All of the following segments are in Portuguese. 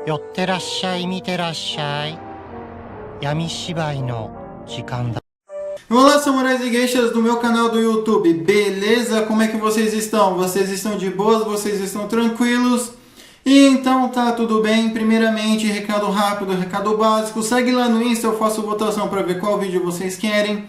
寄ってらっしゃい、見てらっしゃい。闇芝居の時間だ。Olá, samurais e geishas do meu canal do YouTube, beleza? Como é que vocês estão? Vocês estão de boas? Vocês estão tranquilos? E então tá tudo bem. Primeiramente, recado rápido, recado básico. Segue lá no Insta, eu faço votação para ver qual vídeo vocês querem.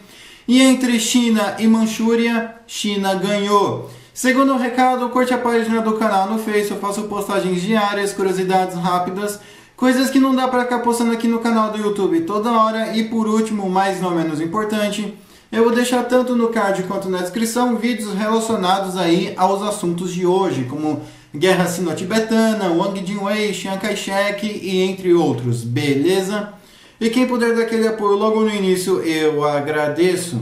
E entre China e Manchúria, China ganhou. Segundo recado, curte a página do canal no Face, eu faço postagens diárias, curiosidades rápidas, coisas que não dá para ficar postando aqui no canal do YouTube toda hora. E por último, mas não menos importante, eu vou deixar tanto no card quanto na descrição vídeos relacionados aí aos assuntos de hoje, como Guerra Sino-Tibetana, Wang Jingwei, Chiang Kai-shek e entre outros, beleza? E quem puder dar aquele apoio logo no início, eu agradeço.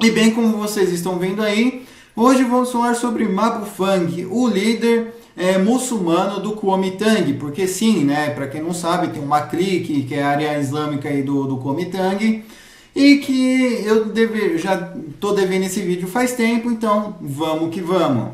E bem como vocês estão vendo aí, hoje vamos falar sobre Mabu Fang, o líder muçulmano do Kuomintang, porque sim, né, para quem não sabe, tem uma clique que é a área islâmica aí do Kuomintang, e que eu já estou devendo esse vídeo faz tempo, então vamos que vamos.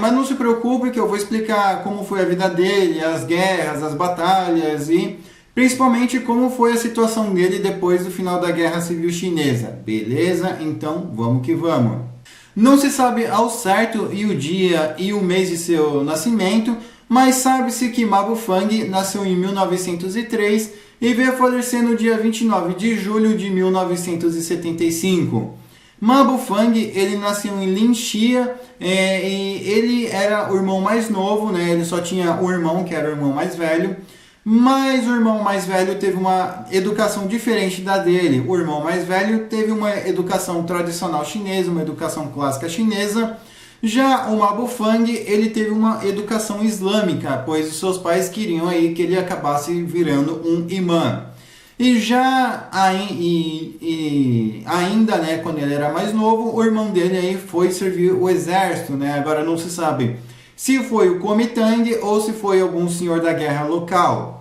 Mas não se preocupe que eu vou explicar como foi a vida dele, as guerras, as batalhas e principalmente como foi a situação dele depois do final da Guerra Civil Chinesa, beleza? Então vamos que vamos. Não se sabe ao certo o dia e o mês de seu nascimento, mas sabe-se que Mabu Fang nasceu em 1903 e veio a falecer no dia 29 de julho de 1975. Mabu Fang, ele nasceu em Linxia, e ele era o irmão mais novo, né? Ele só tinha um irmão, que era o irmão mais velho, mas o irmão mais velho teve uma educação diferente da dele. O irmão mais velho teve uma educação tradicional chinesa, uma educação clássica chinesa. Já o Mabu Fang, ele teve uma educação islâmica, pois os seus pais queriam aí que ele acabasse virando um imã. E já ainda, né, quando ele era mais novo, o irmão dele aí foi servir o exército, né? Agora não se sabe se foi o Kuomintang ou se foi algum senhor da guerra local.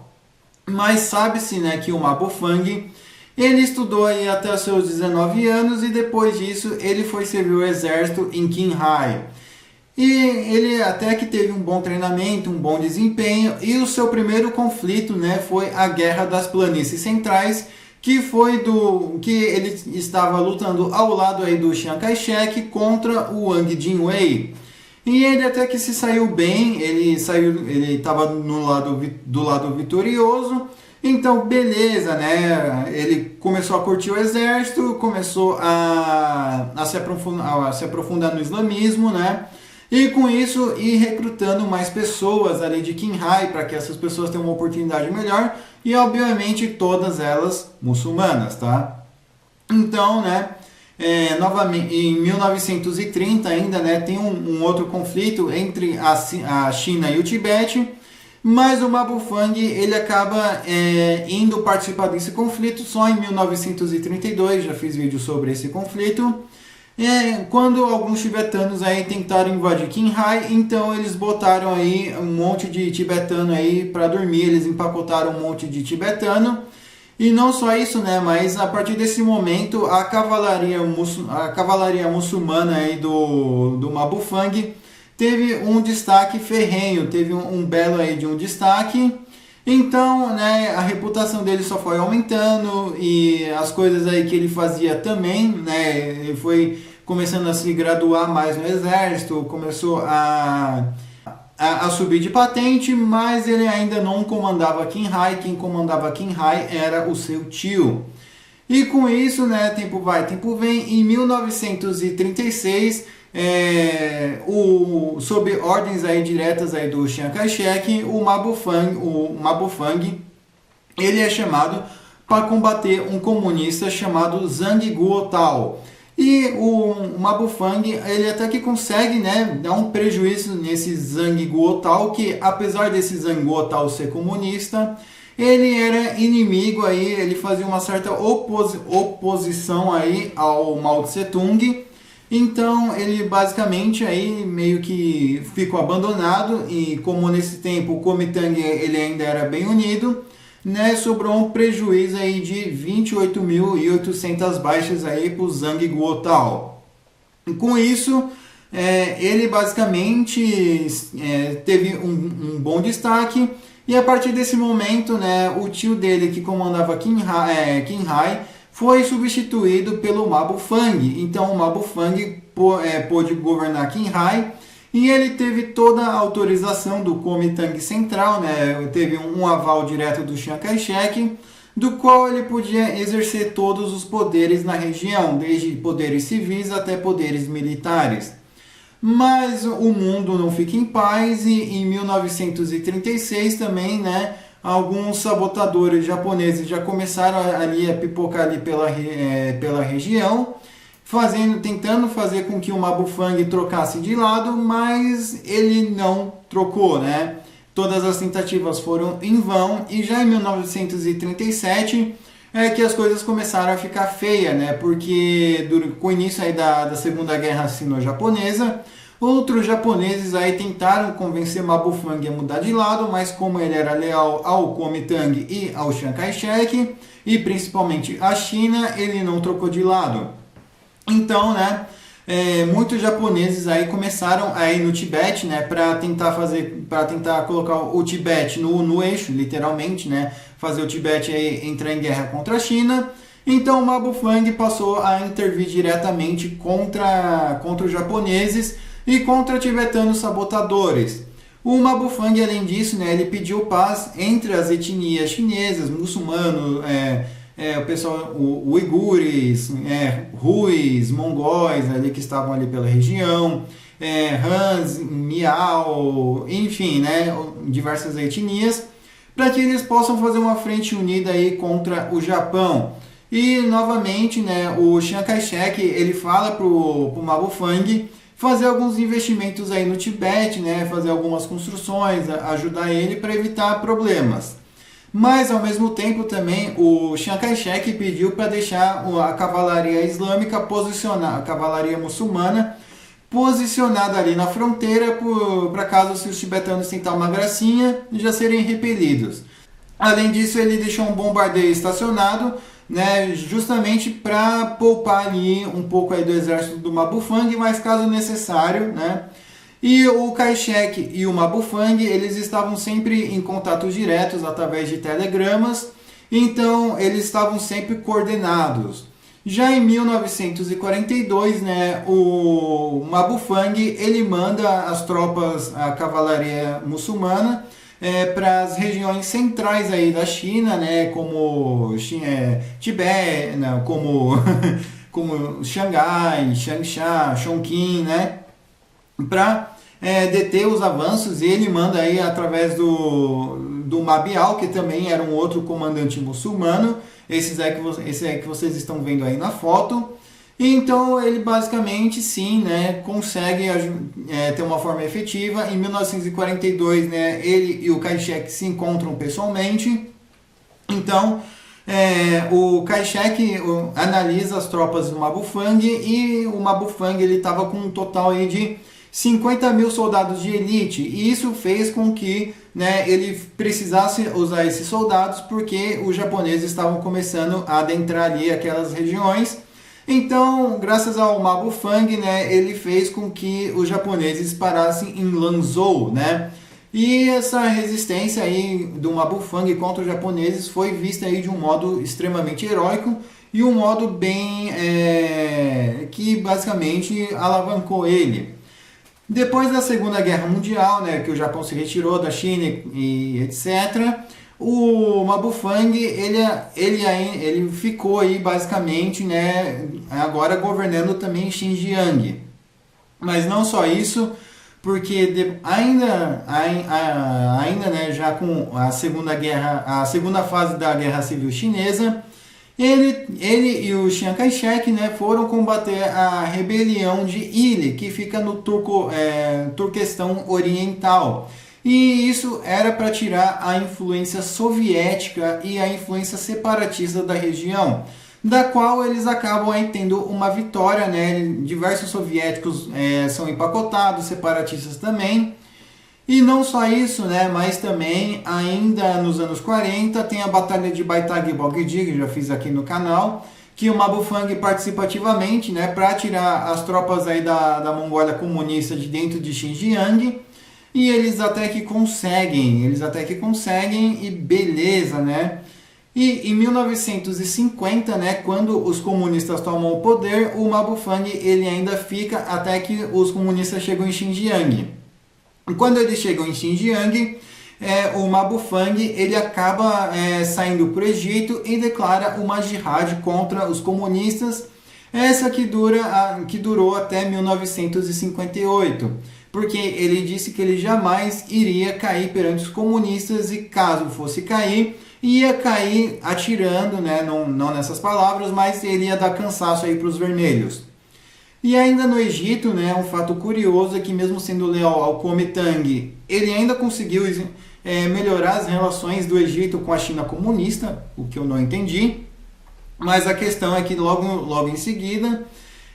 Mas sabe-se, né, que o Mabu Fang, ele estudou aí até os seus 19 anos e depois disso ele foi servir o exército em Qinghai. E ele até que teve um bom treinamento, um bom desempenho, e o seu primeiro conflito, né, foi a Guerra das Planícies Centrais, que foi que ele estava lutando ao lado aí do Chiang Kai-shek contra o Wang Jingwei. E ele até que se saiu bem, ele estava do lado vitorioso. Então, beleza, né? Ele começou a curtir o exército, começou a se aprofundar no islamismo, né? E com isso, ir recrutando mais pessoas ali de Qinghai para que essas pessoas tenham uma oportunidade melhor. E, obviamente, todas elas muçulmanas, tá? Então, né? Novamente, em 1930 ainda, né? Tem um outro conflito entre a China e o Tibete. Mas o Mabu Fang, ele acaba indo participar desse conflito só em 1932, já fiz vídeo sobre esse conflito. Quando alguns tibetanos aí tentaram invadir Qinghai, então eles botaram aí um monte de tibetano aí para dormir, eles empacotaram um monte de tibetano. E não só isso, né, mas a partir desse momento a cavalaria muçulmana aí do Mabu Fang teve um destaque ferrenho, teve um belo aí de um destaque. Então, né, a reputação dele só foi aumentando e as coisas aí que ele fazia também, né, ele foi começando a se graduar mais no exército, começou a subir de patente, mas ele ainda não comandava Qinghai. Quem comandava Qinghai era o seu tio. E com isso, né, tempo vai, tempo vem, em 1936, sob ordens aí diretas aí do Chiang Kai-shek, o Mabu Fang, ele é chamado para combater um comunista chamado Zhang Guotao. E o Mabu Fang, ele até que consegue, né, dar um prejuízo nesse Zhang Guotao, que apesar desse Zhang Guotao ser comunista, ele era inimigo aí, ele fazia uma certa oposição aí ao Mao Tse Tung. Então ele basicamente aí meio que ficou abandonado, e como nesse tempo o Kuomintang ele ainda era bem unido, né, sobrou um prejuízo aí de 28.800 baixas aí para o Zhang Guotao. Com isso, ele basicamente teve um bom destaque. E a partir desse momento, né, o tio dele que comandava Qinghai foi substituído pelo Ma Bufang. Então o Ma Bufang pôde governar Qinghai e ele teve toda a autorização do Kuomintang Central, né, teve um aval direto do Chiang Kai-shek, do qual ele podia exercer todos os poderes na região, desde poderes civis até poderes militares. Mas o mundo não fica em paz e em 1936 também, né, alguns sabotadores japoneses já começaram ali a pipocar ali pela região, tentando fazer com que o Ma Bufang trocasse de lado, mas ele não trocou, né? Todas as tentativas foram em vão e já em 1937 é que as coisas começaram a ficar feias, né? Porque com o início aí da Segunda Guerra Sino-Japonesa, outros japoneses aí tentaram convencer Ma Bufang a mudar de lado, mas como ele era leal ao Kuomintang e ao Chiang Kai-shek, e principalmente à China, ele não trocou de lado. Então, né, muitos japoneses aí começaram a ir no Tibete, né, para tentar colocar o Tibete no eixo, literalmente, né, fazer o Tibete aí entrar em guerra contra a China. Então, o Ma Bufang passou a intervir diretamente contra os japoneses e contra tibetanos sabotadores. O Ma Bufang, além disso, né, ele pediu paz entre as etnias chinesas, muçulmanos, o pessoal, uigures, ruis, mongóis ali que estavam ali pela região, Hans, Miao, enfim, né, diversas etnias, para que eles possam fazer uma frente unida aí contra o Japão. E novamente, né, o Chiang Kai-shek ele fala pro Ma Bufang fazer alguns investimentos aí no Tibete, né, fazer algumas construções, ajudar ele para evitar problemas. Mas, ao mesmo tempo, também o Chiang Kai-shek pediu para deixar a cavalaria islâmica posicionada, a cavalaria muçulmana, posicionada ali na fronteira, para caso se os tibetanos tentar uma gracinha, já serem repelidos. Além disso, ele deixou um bombardeio estacionado, né, justamente para poupar ali um pouco aí do exército do Ma Bufang, mas caso necessário, né. E o Kai-shek e o Ma Bufang, eles estavam sempre em contatos diretos através de telegramas, então eles estavam sempre coordenados. Já em 1942, né, o Ma Bufang, ele manda as tropas, a cavalaria muçulmana, para as regiões centrais aí da China, né, como Tibete, não, como Xangai, Changsha, Chongqing, né, para deter os avanços. E ele manda aí através do Ma Biao, que também era um outro comandante muçulmano, esse aí que vocês estão vendo aí na foto. Então ele basicamente sim, né, consegue ter uma forma efetiva. Em 1942, né, ele e o Kai-shek se encontram pessoalmente. Então o Kai-shek analisa as tropas do Ma Bufang e o Ma Bufang estava com um total aí de 50 mil soldados de elite, e isso fez com que, né, ele precisasse usar esses soldados porque os japoneses estavam começando a adentrar ali aquelas regiões. Então, graças ao Ma Bufang, né, ele fez com que os japoneses parassem em Lanzhou, né? E essa resistência aí do Ma Bufang contra os japoneses foi vista aí de um modo extremamente heróico e um modo bem que basicamente alavancou ele. Depois da Segunda Guerra Mundial, né, que o Japão se retirou da China e etc., o Ma Bufang ele ficou aí basicamente, né, agora governando também Xinjiang. Mas não só isso, porque ainda né, já com a segunda fase da Guerra Civil Chinesa, ele e o Chiang Kai-shek, né, foram combater a rebelião de Ile, que fica no Turquestão Oriental. E isso era para tirar a influência soviética e a influência separatista da região, da qual eles acabam aí tendo uma vitória, né? Diversos soviéticos são empacotados, separatistas também. E não só isso, né, mas também ainda nos anos 40 tem a Batalha de Baitag Bogdi, que já fiz aqui no canal, que o Ma Bufang participa ativamente, né, para tirar as tropas aí da Mongólia comunista de dentro de Xinjiang. e eles até que conseguem, e beleza, né? E em 1950, né, quando os comunistas tomam o poder, o Mabufang ele ainda fica até que os comunistas chegam em Xinjiang. E quando eles chegam em Xinjiang, o Mabufang ele acaba saindo para o Egito e declara uma jihad contra os comunistas, essa que durou até 1958, porque ele disse que ele jamais iria cair perante os comunistas e caso fosse cair, ia cair atirando, né? Não nessas palavras, mas ele ia dar cansaço aí para os vermelhos. E ainda no Egito, né, um fato curioso é que mesmo sendo leal ao Kuomintang, ele ainda conseguiu melhorar as relações do Egito com a China comunista, o que eu não entendi. Mas a questão é que logo em seguida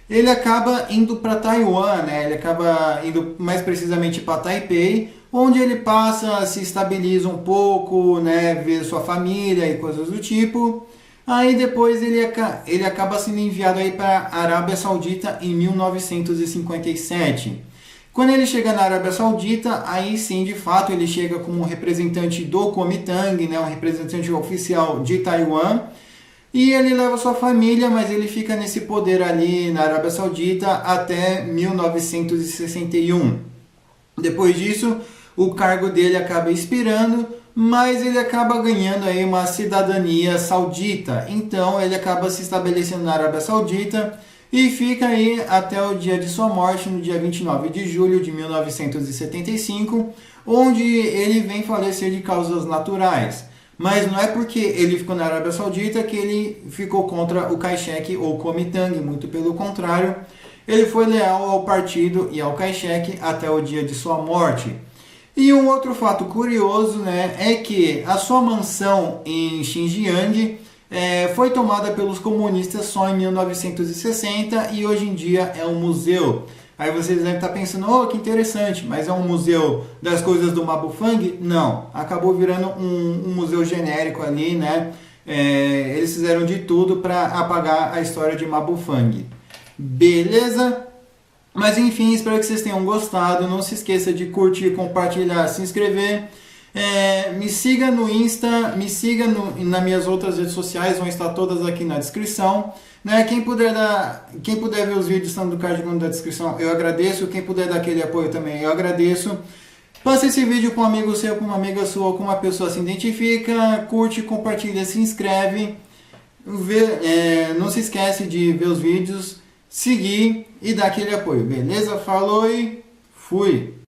ele acaba indo para Taiwan, né? Ele acaba indo mais precisamente para Taipei, onde ele passa, se estabiliza um pouco, né? Vê sua família e coisas do tipo. Aí depois ele acaba sendo enviado aí para a Arábia Saudita em 1957. Quando ele chega na Arábia Saudita, aí sim, de fato, ele chega como representante do Kuomintang, né? Um representante oficial de Taiwan. E ele leva sua família, mas ele fica nesse poder ali na Arábia Saudita até 1961. Depois disso, o cargo dele acaba expirando, mas ele acaba ganhando aí uma cidadania saudita. Então ele acaba se estabelecendo na Arábia Saudita e fica aí até o dia de sua morte, no dia 29 de julho de 1975, onde ele vem falecer de causas naturais. Mas não é porque ele ficou na Arábia Saudita que ele ficou contra o Kai-shek ou Kuomintang, muito pelo contrário, ele foi leal ao partido e ao Kai-shek até o dia de sua morte. E um outro fato curioso, né, é que a sua mansão em Xinjiang foi tomada pelos comunistas só em 1960 e hoje em dia é um museu. Aí vocês devem estar pensando, oh, que interessante, mas é um museu das coisas do Mabufang? Não, acabou virando um museu genérico ali, né? Eles fizeram de tudo para apagar a história de Mabufang. Beleza? Mas enfim, espero que vocês tenham gostado. Não se esqueça de curtir, compartilhar, se inscrever. Me siga no Insta, me siga nas minhas outras redes sociais, vão estar todas aqui na descrição. Né? Quem puder ver os vídeos estão do card na descrição, eu agradeço. Quem puder dar aquele apoio também, eu agradeço. Passe esse vídeo com um amigo seu, com uma amiga sua, ou com uma pessoa que se identifica. Curte, compartilha, se inscreve. Não se esquece de ver os vídeos, seguir e dar aquele apoio. Beleza? Falou e fui!